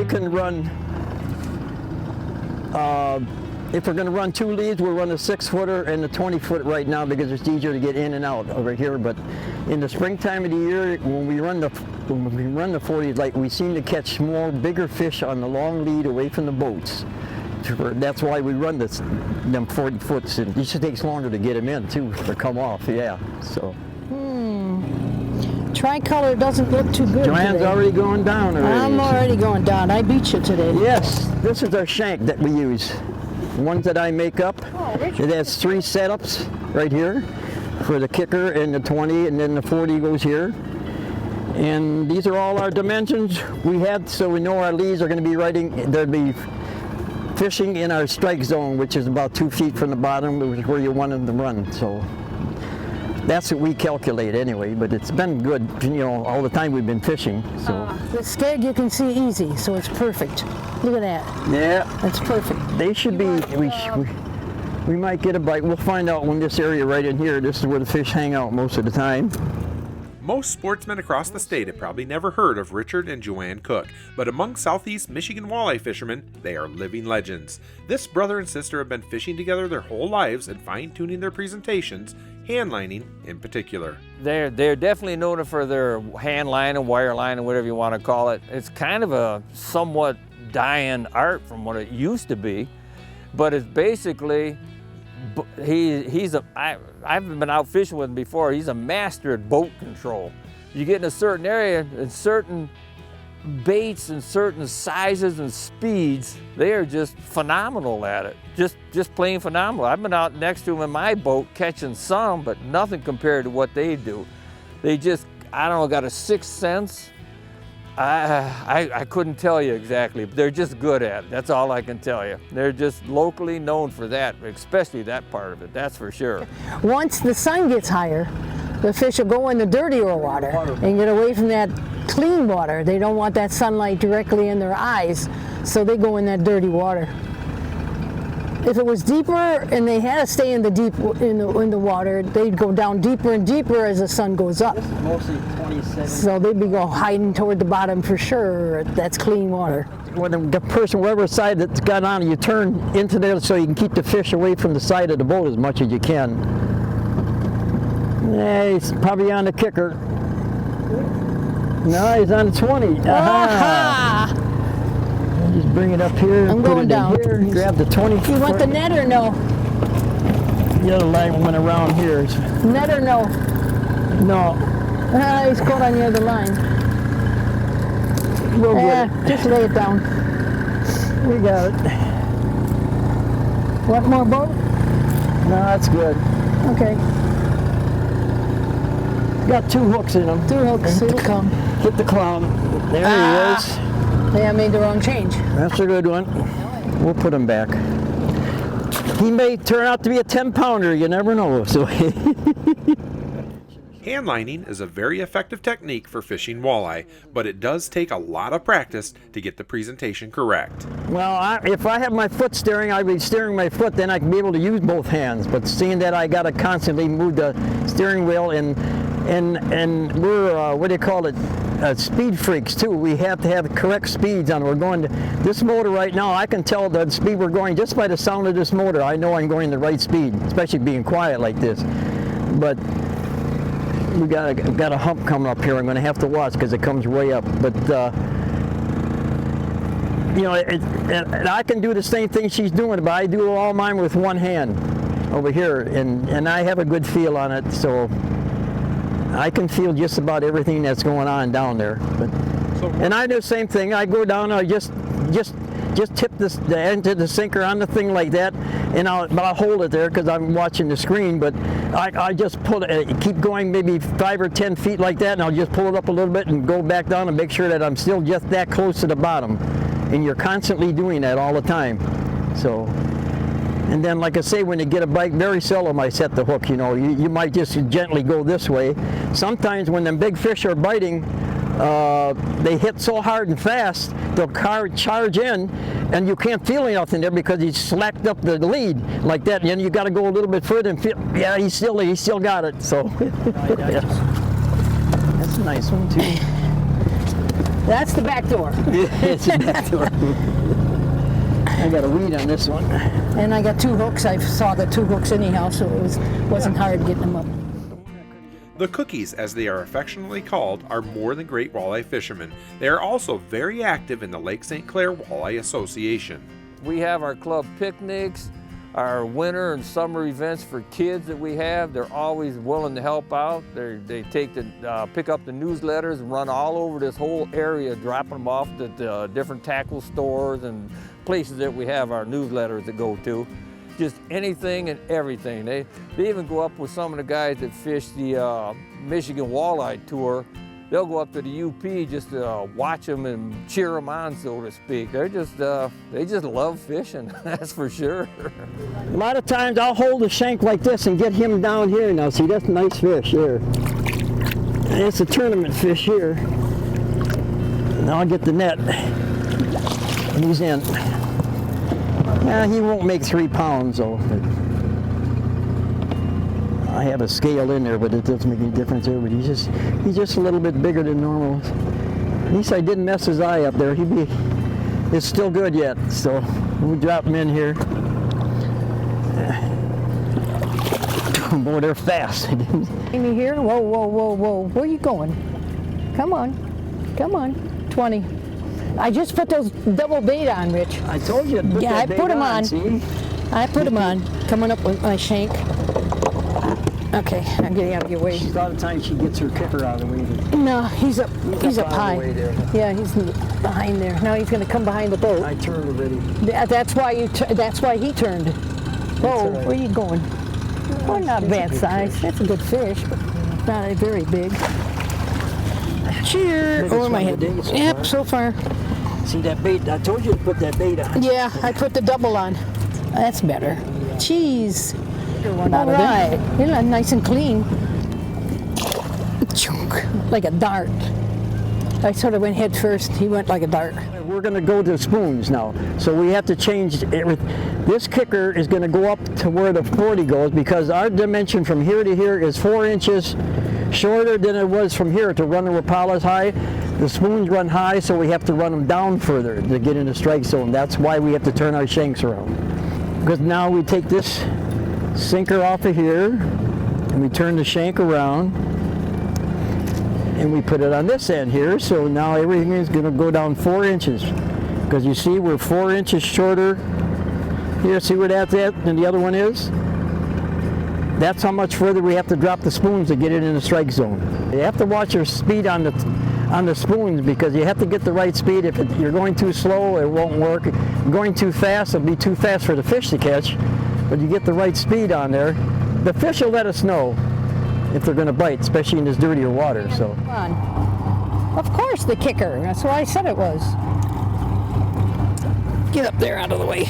can run, if we're going to run 2 leads, we'll run a 6-footer and a 20-foot right now because it's easier to get in and out over here. But in the springtime of the year, when we run the 40s, like we seem to catch small, bigger fish on the long lead away from the boats. That's why we run them 40 foots, and it just takes longer to get them in too, to come off. Yeah. So. Tricolor doesn't look too good. Joanne's already going down already. I'm already going down. I beat you today. Yes, this is our shank that we use. The ones that I make up. It has 3 setups right here for the kicker and the 20, and then the 40 goes here. And these are all our dimensions we had, so we know our leads are going to be they'll be fishing in our strike zone, which is about 2 feet from the bottom, which is where you want them to run. So that's what we calculate anyway, but it's been good, all the time we've been fishing. So the skeg you can see easy, so it's perfect. Look at that. Yeah. That's perfect. They should be, we might get a bite. We'll find out when this area right in here, this is where the fish hang out most of the time. Most sportsmen across the state have probably never heard of Richard and Joanne Cook, but among Southeast Michigan walleye fishermen, they are living legends. This brother and sister have been fishing together their whole lives and fine-tuning their presentations, hand lining in particular. They're definitely known for their hand line and wire line and whatever you want to call it. It's kind of a somewhat dying art from what it used to be, but it's basically, I've been out fishing with him before. He's a master at boat control. You get in a certain area and certain baits and certain sizes and speeds, they are just phenomenal at it. Just plain phenomenal. I've been out next to him in my boat catching some, but nothing compared to what they do. They just, I don't know, got a 6th sense. I couldn't tell you exactly, but they're just good at it. That's all I can tell you. They're just locally known for that, especially that part of it, that's for sure. Once the sun gets higher, the fish will go in the dirtier water and get away from that clean water. They don't want that sunlight directly in their eyes, so they go in that dirty water. If it was deeper and they had to stay in the water, they'd go down deeper and deeper as the sun goes up. Mostly 27. So they'd be hiding toward the bottom for sure. That's clean water. When the person, whatever side that's got on, you turn into there so you can keep the fish away from the side of the boat as much as you can. Yeah, he's probably on the kicker. No, he's on the 20. Aha! Just bring it up here. I'm going down. Here, grab the 20. You want the net or no? The other line went around here. Net or no? No. He's caught on the other line. We'll get it. Just lay it down. We got it. Want more boat? No, that's good. Okay. Got 2 hooks in them. 2 hooks, it'll come. Hit the clown. There he is. Yeah, I made the wrong change. That's a good one. We'll put him back. He may turn out to be a 10-pounder. You never know. So Hand lining is a very effective technique for fishing walleye, but it does take a lot of practice to get the presentation correct. Well, if I have my foot steering, I'd be steering my foot, then I can be able to use both hands. But seeing that I got to constantly move the steering wheel, and we're, what do you call it, speed freaks too. We have to have the correct speeds on. We're going to this motor right now. I can tell the speed we're going just by the sound of this motor. I know I'm going the right speed, especially being quiet like this. But we got a hump coming up here. I'm going to have to watch because it comes way up. But and I can do the same thing she's doing, but I do all mine with one hand over here, and I have a good feel on it. So I can feel just about everything that's going on down there. And I do the same thing. I go down, I just tip the end of the sinker on the thing like that, and I'll hold it there because I'm watching the screen. But I just pull it, keep going maybe 5 or 10 feet like that, and I'll just pull it up a little bit and go back down and make sure that I'm still just that close to the bottom. And you're constantly doing that all the time. So. And then, like I say, when you get a bite, very seldom I set the hook. You might just gently go this way. Sometimes when them big fish are biting, they hit so hard and fast, they'll charge in, and you can't feel nothing there because he's slacked up the lead like that. And then you got to go a little bit further and feel. Yeah, he still got it. So that's a nice one too. That's the back door. It's a back door. I got a weed on this one. And I got 2 hooks. I saw the 2 hooks anyhow, so it wasn't hard getting them up. The Cookies, as they are affectionately called, are more than great walleye fishermen. They are also very active in the Lake St. Clair Walleye Association. We have our club picnics, our winter and summer events for kids that we have. They're always willing to help out. They pick up the newsletters and run all over this whole area, dropping them off at the different tackle stores and places that we have our newsletters that go to. Just anything and everything. They even go up with some of the guys that fish the Michigan Walleye Tour. They'll go up to the UP just to watch them and cheer them on, so to speak. They just love fishing, that's for sure. A lot of times I'll hold a shank like this and get him down here now. See, that's a nice fish here. It's a tournament fish here. Now I'll get the net. And he's in. He won't make 3 pounds though. I have a scale in there, but it doesn't make any difference there. But he's just a little bit bigger than normal. At least I didn't mess his eye up there. It's still good yet. So we'll drop him in here. Boy, they're fast. Amy here. Whoa, whoa, whoa, whoa. Where are you going? Come on. Come on. 20. I just put those double bait on, Rich. I told you to put Yeah, I that bait put them on. See? I put them on. Coming up with my shank. Okay, I'm getting out of your way. She's all the time she gets her kicker out of the way. No, he's up out of the high. way there. Yeah, he's behind there. Now he's going to come behind the boat. I turned already. That's why he turned. Whoa, all right. where are you going? Well, not it's a bad good size. fish. That's a good fish, but not a very big. Cheers! Biggest Over my one head. of the day so Yep, far. so far. See that bait? I told you to put that bait on. Yeah, I put the double on. That's better. Cheese. One All out of them. right. Yeah, nice and clean. Chunk, like a dart. I sort of went head first. He went like a dart. We're going to go to spoons now, so we have to change everything. This kicker is going to go up to where the 40 goes because our dimension from here to here is 4 inches shorter than it was from here to run the Rapalas high. The spoons run high, so we have to run them down further to get in the strike zone. That's why we have to turn our shanks around. Because now we take this sinker off of here and we turn the shank around and we put it on this end here, so now everything is going to go down 4 inches because you see we're 4 inches shorter here. See where that's at and the other one is? That's how much further we have to drop the spoons to get it in the strike zone. You have to watch your speed on the spoons because you have to get the right speed. If you're going too slow, it won't work. Going too fast, it'll be too fast for the fish to catch, but you get the right speed on there. The fish will let us know if they're going to bite, especially in this dirtier water. So. Come on. Of course, the kicker. That's what I said it was. Get up there out of the way.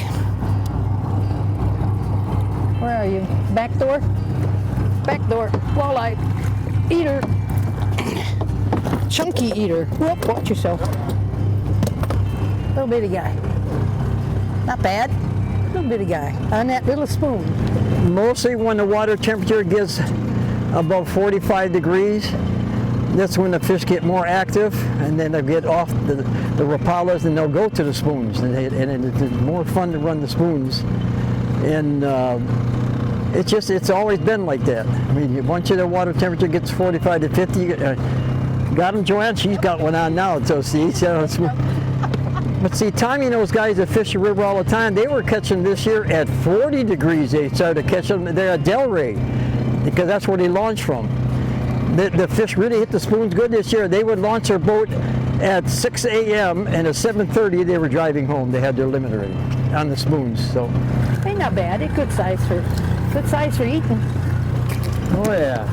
Where are you? Back door? Back door. Walleye. Eater. Chunky eater. Whoop, watch yourself. Little bitty guy. Not bad. Little bitty guy. On that little spoon. Mostly when the water temperature gets above 45 degrees, that's when the fish get more active, and then they'll get off the Rapalas and they'll go to the spoons, and it's more fun to run the spoons. And it's always been like that. I mean, once the water temperature gets 45 to 50, got him, Joanne? She's got one on now, so see. But see, Tommy and those guys that fish the river all the time, they were catching this year at 40 degrees. They started catching them there at Delray, because that's where they launched from. The fish really hit the spoons good this year. They would launch their boat at 6 a.m. and at 7:30 they were driving home. They had their limit already on the spoons. So. Hey, not bad. It's good size for eating. Oh yeah.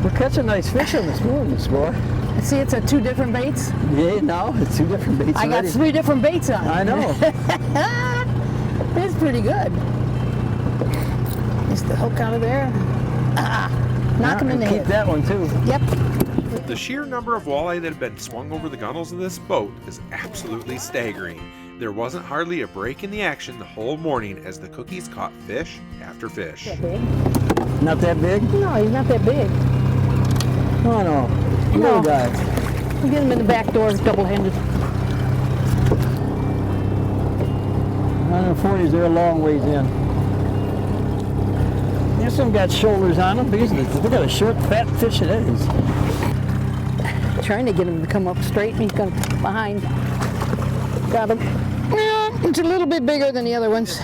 We're catching nice fish on the spoons, boy. See, it's at 2 different baits. Yeah, now it's 2 different baits. I got already. 3 different baits on. I know. It's pretty good. Just the hook out of there. Knock him in the Keep head. that one too. Yep. The sheer number of walleye that have been swung over the gunnels of this boat is absolutely staggering. There wasn't hardly a break in the action the whole morning as the Cookies caught fish after fish. That big? Not that big? No, he's not that big. Oh no. No. Little guy. Get them in the back door, double-handed. 140s, they're a long ways in. This one got shoulders on them because look at a short, fat fish it is. Trying to get him to come up straight, and he's going behind. Got him. Yeah, it's a little bit bigger than the other ones.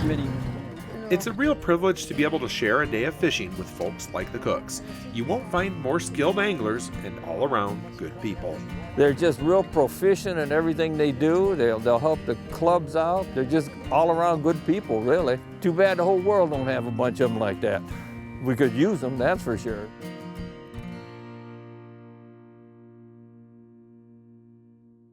It's a real privilege to be able to share a day of fishing with folks like the Cooks. You won't find more skilled anglers and all around good people. They're just real proficient in everything they do. They'll help the clubs out. They're just all around good people, really. Too bad the whole world don't have a bunch of them like that. We could use them, that's for sure.